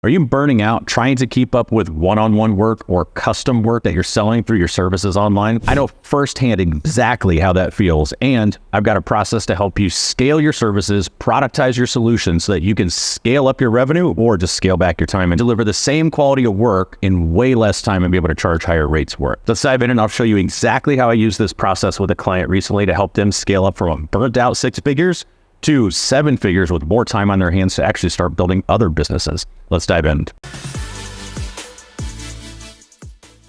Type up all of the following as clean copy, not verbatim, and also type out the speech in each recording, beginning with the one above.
Are you burning out trying to keep up with one-on-one work or custom work that you're selling through your services online? I know firsthand exactly how that feels, and I've got a process to help you scale your services, productize your solutions so that you can scale up your revenue or just scale back your time and deliver the same quality of work in way less time and be able to charge higher rates for it. Let's dive in and I'll show you exactly how I use this process with a client recently to help them scale up from a burnt out 6 figures to 7 figures with more time on their hands to actually start building other businesses. Let's dive in.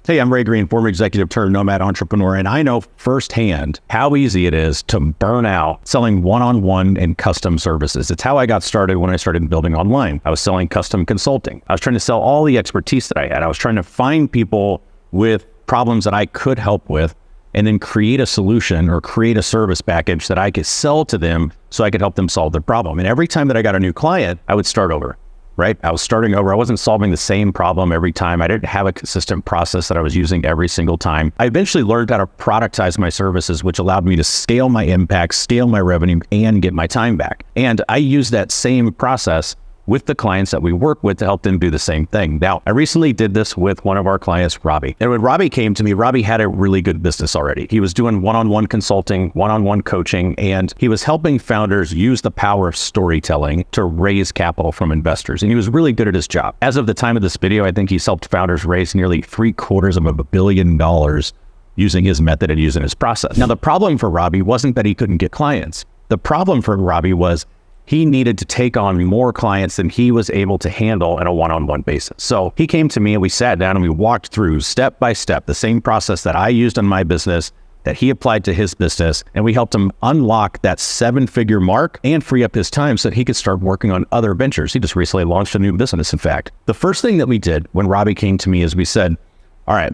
Hey, I'm Ray Green, former executive turned nomad entrepreneur, and I know firsthand how easy it is to burn out selling one-on-one and custom services. It's how I got started when I started building online. I was selling custom consulting. I was trying to sell all the expertise that I had. I was trying to find people with problems that I could help with and then create a solution or create a service package that I could sell to them so I could help them solve their problem. And every time that I got a new client, I would start over, right? I was starting over. I wasn't solving the same problem every time. I didn't have a consistent process that I was using every single time. I eventually learned how to productize my services, which allowed me to scale my impact, scale my revenue, and get my time back. And I use that same process with the clients that we work with to help them do the same thing. Now, I recently did this with one of our clients, Robbie. And when Robbie came to me, Robbie had a really good business already. He was doing one-on-one consulting, one-on-one coaching, and he was helping founders use the power of storytelling to raise capital from investors. And he was really good at his job. As of the time of this video, I think he's helped founders raise nearly $750 million using his method and using his process. Now, the problem for Robbie wasn't that he couldn't get clients. The problem for Robbie was he needed to take on more clients than he was able to handle on a one-on-one basis. So he came to me and we sat down and we walked through step by step the same process that I used in my business that he applied to his business. And we helped him unlock that 7-figure mark and free up his time so that he could start working on other ventures. He just recently launched a new business, in fact. The first thing that we did when Robbie came to me is we said, all right,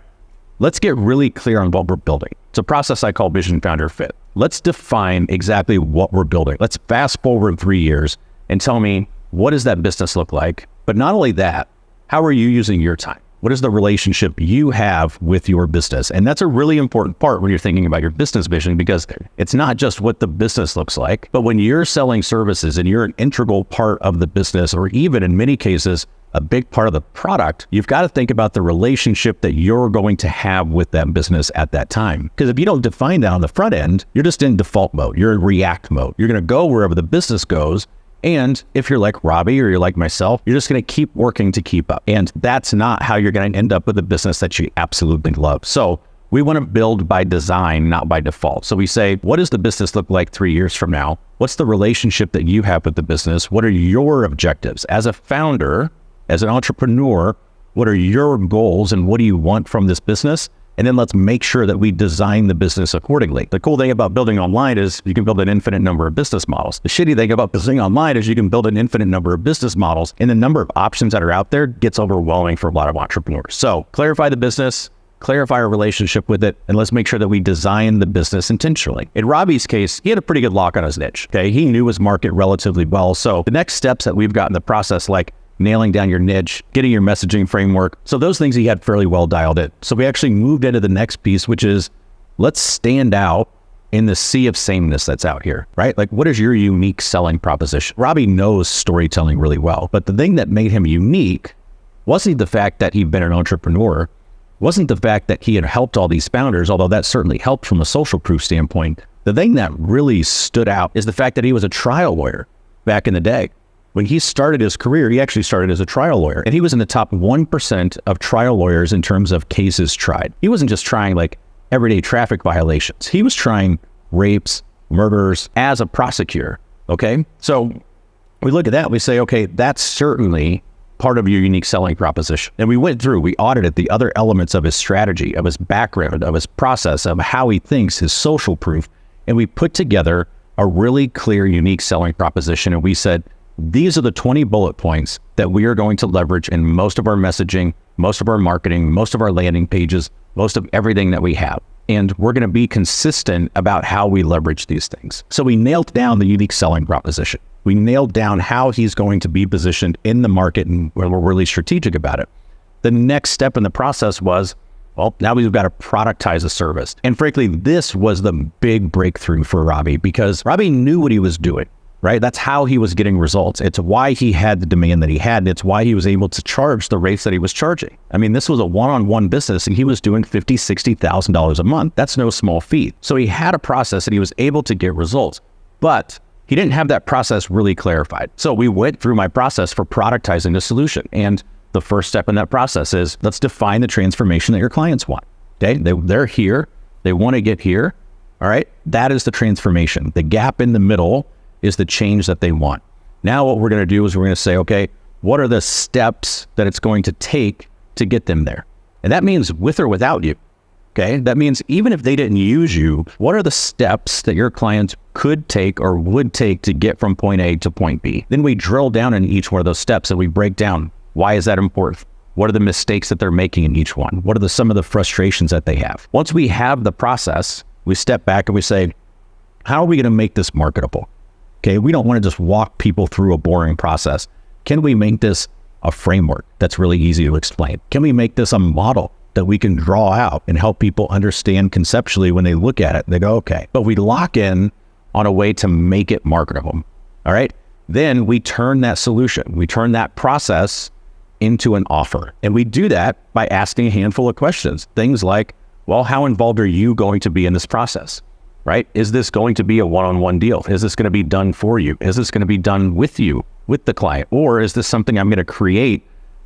let's get really clear on what we're building. It's a process I call Vision Founder Fit. Let's define exactly what we're building. Let's fast forward 3 years and tell me, what does that business look like? But not only that, how are you using your time? What is the relationship you have with your business? And that's a really important part when you're thinking about your business vision, because it's not just what the business looks like, but when you're selling services and you're an integral part of the business, or even in many cases, a big part of the product, you've got to think about the relationship that you're going to have with that business at that time. Because if you don't define that on the front end, you're just in default mode. You're in react mode. You're going to go wherever the business goes. And if you're like Robbie or you're like myself, you're just going to keep working to keep up. And that's not how you're going to end up with a business that you absolutely love. So we want to build by design, not by default. So we say, what does the business look like 3 years from now? What's the relationship that you have with the business? What are your objectives? As a founder, as an entrepreneur, what are your goals and what do you want from this business? And then let's make sure that we design the business accordingly. The cool thing about building online is you can build an infinite number of business models. The shitty thing about building online is you can build an infinite number of business models, and the number of options that are out there gets overwhelming for a lot of entrepreneurs. So clarify the business, clarify our relationship with it, and let's make sure that we design the business intentionally. In Robbie's case, he had a pretty good lock on his niche. Okay, he knew his market relatively well. So the next steps that we've got in the process, like nailing down your niche, getting your messaging framework. So those things he had fairly well dialed in. So we actually moved into the next piece, which is let's stand out in the sea of sameness that's out here, right? Like, what is your unique selling proposition? Robbie knows storytelling really well, but the thing that made him unique wasn't the fact that he'd been an entrepreneur, wasn't the fact that he had helped all these founders, although that certainly helped from a social proof standpoint. The thing that really stood out is the fact that he was a trial lawyer back in the day. When he started his career, he actually started as a trial lawyer, and he was in the top 1% of trial lawyers in terms of cases tried. He wasn't just trying like everyday traffic violations. He was trying rapes, murders as a prosecutor, okay? So we look at that, we say, okay, that's certainly part of your unique selling proposition. And we went through, we audited the other elements of his strategy, of his background, of his process, of how he thinks, his social proof, and we put together a really clear, unique selling proposition, and we said, these are the 20 bullet points that we are going to leverage in most of our messaging, most of our marketing, most of our landing pages, most of everything that we have. And we're going to be consistent about how we leverage these things. So we nailed down the unique selling proposition. We nailed down how he's going to be positioned in the market, and we're really strategic about it. The next step in the process was, well, now we've got to productize a service. And frankly, this was the big breakthrough for Robbie, because Robbie knew what he was doing. right? That's how he was getting results. It's why he had the demand that he had. And it's why he was able to charge the rates that he was charging. I mean, this was a one-on-one business and he was doing $50,000, $60,000 a month. That's no small feat. So he had a process and he was able to get results, but he didn't have that process really clarified. So we went through my process for productizing the solution. And the first step in that process is let's define the transformation that your clients want. Okay, they're here. They want to get here. All right, that is the transformation. The gap in the middle is the change that they want. Now what we're going to do is we're going to say, okay, what are the steps that it's going to take to get them there? And that means with or without you. Okay, that means even if they didn't use you, what are the steps that your clients could take or would take to get from point A to point B? Then we drill down in each one of those steps and we break down, why is that important? What are the mistakes that they're making in each one? What are some of the frustrations that they have? Once we have the process, we step back and we say, how are we going to make this marketable? Okay, we don't want to just walk people through a boring process. Can we make this a framework that's really easy to explain? Can we make this a model that we can draw out and help people understand conceptually when they look at it? They go, okay, but we lock in on a way to make it marketable. All right, then we turn that solution, we turn that process into an offer. And we do that by asking a handful of questions. Things like, well, how involved are you going to be in this process, right? Is this going to be a one-on-one deal? Is this going to be done for you? Is this going to be done with you, with the client? Or is this something I'm going to create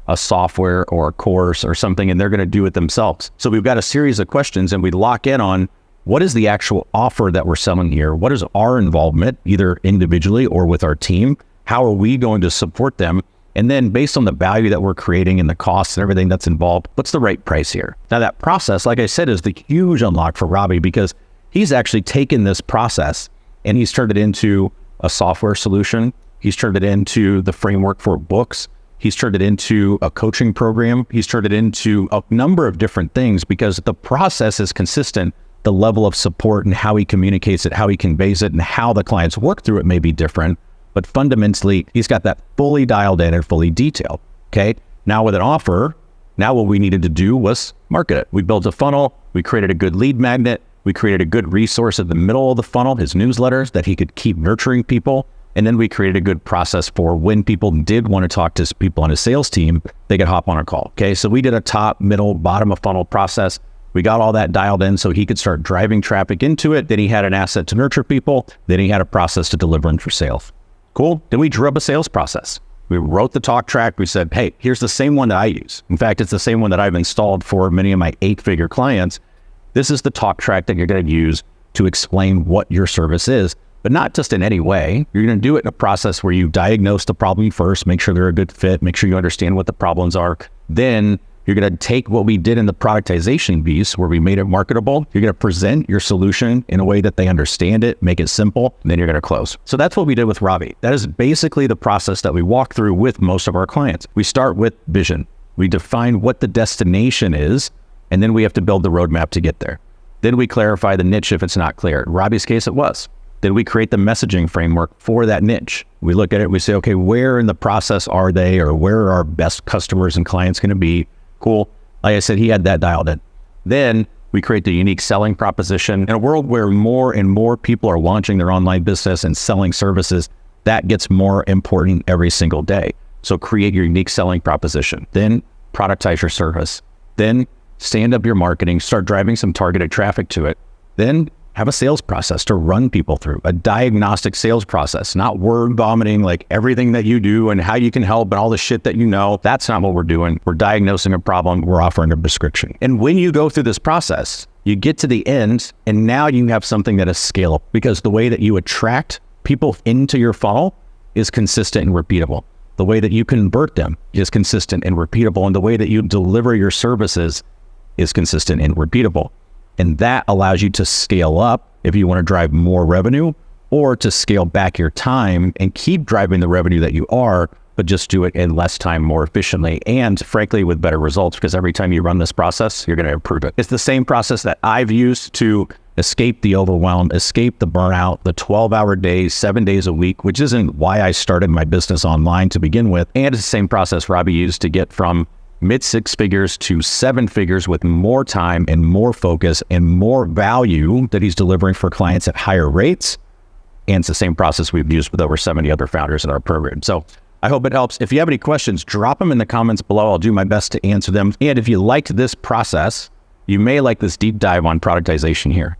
a software or a course or something and they're going to do it themselves? So we've got a series of questions and we lock in on what is the actual offer that we're selling here? What is our involvement, either individually or with our team? How are we going to support them? And then based on the value that we're creating and the costs and everything that's involved, what's the right price here? Now that process, like I said, is the huge unlock for Robbie because he's actually taken this process and he's turned it into a software solution. He's turned it into the framework for books. He's turned it into a coaching program. He's turned it into a number of different things because the process is consistent. The level of support and how he communicates it, how he conveys it, and how the clients work through it may be different. But fundamentally, he's got that fully dialed in and fully detailed. Okay. Now with an offer, now what we needed to do was market it. We built a funnel. We created a good lead magnet. We created a good resource in the middle of the funnel, his newsletters, that he could keep nurturing people. And then we created a good process for when people did want to talk to people on his sales team, they could hop on a call. Okay. So we did a top, middle, bottom of funnel process. We got all that dialed in so he could start driving traffic into it. Then he had an asset to nurture people. Then he had a process to deliver in for sales. Cool. Then we drew up a sales process. We wrote the talk track. We said, hey, here's the same one that I use. In fact, it's the same one that I've installed for many of my 8-figure clients. This is the talk track that you're going to use to explain what your service is, but not just in any way. You're going to do it in a process where you diagnose the problem first, make sure they're a good fit, make sure you understand what the problems are. Then you're going to take what we did in the productization piece where we made it marketable. You're going to present your solution in a way that they understand it, make it simple, and then you're going to close. So that's what we did with Robbie. That is basically the process that we walk through with most of our clients. We start with vision. We define what the destination is, and then we have to build the roadmap to get there. Then we clarify the niche if it's not clear. In Robbie's case, it was. Then we create the messaging framework for that niche. We look at it, we say, okay, where in the process are they, or where are our best customers and clients going to be? Cool. Like I said, he had that dialed in. Then we create the unique selling proposition. In a world where more and more people are launching their online business and selling services, that gets more important every single day. So create your unique selling proposition. Then productize your service. Then stand up your marketing, start driving some targeted traffic to it. Then have a sales process to run people through, a diagnostic sales process, not word vomiting like everything that you do and how you can help and all the shit that you know. That's not what we're doing. We're diagnosing a problem. We're offering a prescription. And when you go through this process, you get to the end and now you have something that is scalable because the way that you attract people into your funnel is consistent and repeatable. The way that you convert them is consistent and repeatable. And the way that you deliver your services is consistent and repeatable. And that allows you to scale up if you want to drive more revenue, or to scale back your time and keep driving the revenue that you are, but just do it in less time, more efficiently, and frankly, with better results, because every time you run this process, you're going to improve it. It's the same process that I've used to escape the overwhelm, escape the burnout, the 12-hour days, 7 days a week, which isn't why I started my business online to begin with. And it's the same process Robbie used to get from mid-6 figures to 7 figures with more time and more focus and more value that he's delivering for clients at higher rates. And it's the same process we've used with over 70 other founders in our program. So I hope it helps. If you have any questions, drop them in the comments below. I'll do my best to answer them. And if you liked this process, you may like this deep dive on productization here.